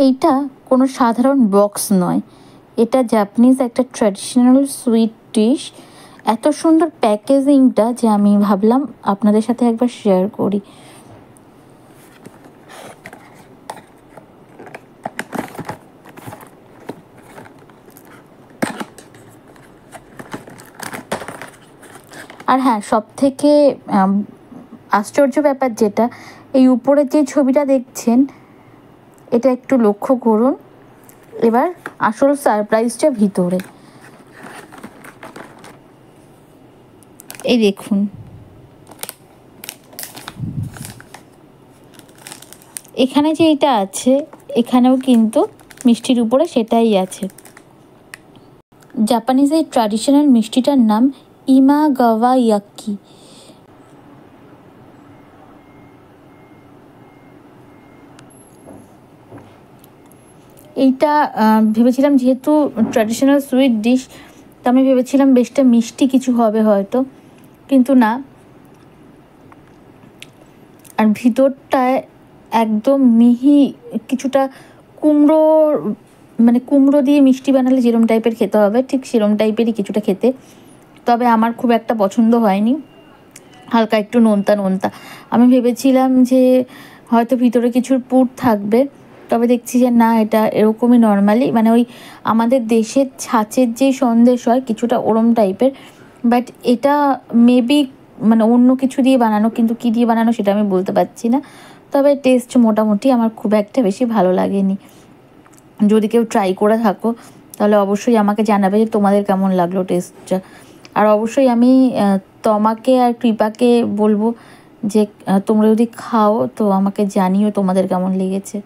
এইটা কোনো সাধারণ বক্স নয়, এটা জাপানিজ একটা ট্র্যাডিশনাল সুইট ডিশ। এত সুন্দর প্যাকেজিংটা যে আমি ভাবলাম আপনাদের সাথে একবার শেয়ার করি। আর হ্যাঁ, সব থেকে আশ্চর্য ব্যাপার যেটা, এই উপরের যে ছবিটা দেখছেন এটা একটু লক্ষ্য করুন। এবার আসল সারপ্রাইজটা ভিতরে, এই দেখুন। এখানে যে এটা আছে, এখানেও কিন্তু মিষ্টির উপরে সেটাই আছে। জাপানিজ এই ট্র্যাডিশনাল মিষ্টিটার নাম ইমাগাওয়া ইয়াকি। এইটা ভেবেছিলাম যেহেতু ট্র্যাডিশনাল সুইট ডিশ, তো আমি ভেবেছিলাম বেশটা মিষ্টি কিছু হবে হয়তো, কিন্তু না। আর ভিতরটায় একদম মিহি কিছুটা কুমড়ো, মানে কুমড়ো দিয়ে মিষ্টি বানালে যেরম টাইপের খেতে হবে ঠিক সেরম টাইপেরই কিছুটা খেতে। তবে আমার খুব একটা পছন্দ হয়নি, হালকা একটু নোনতা নোনতা। আমি ভেবেছিলাম যে হয়তো ভিতরে কিছুর পুর থাকবে, তবে দেখছি যে না, এটা এরকমই নর্মালি, মানে ওই আমাদের দেশের ছাঁচের যেই সন্দেশ হয় কিছুটা ওরম টাইপের। বাট এটা মেবি মানে অন্য কিছু দিয়ে বানানো, কিন্তু কী দিয়ে বানানো সেটা আমি বলতে পারছি না। তবে টেস্ট মোটামুটি আমার খুব একটা বেশি ভালো লাগেনি। যদি কেউ ট্রাই করে থাকো তাহলে অবশ্যই আমাকে জানাবে যে তোমাদের কেমন লাগলো টেস্টটা। আর অবশ্যই আমি তোমাকে আর কৃপাকে বলবো যে তোমরা যদি খাও তো আমাকে জানিও তোমাদের কেমন লেগেছে।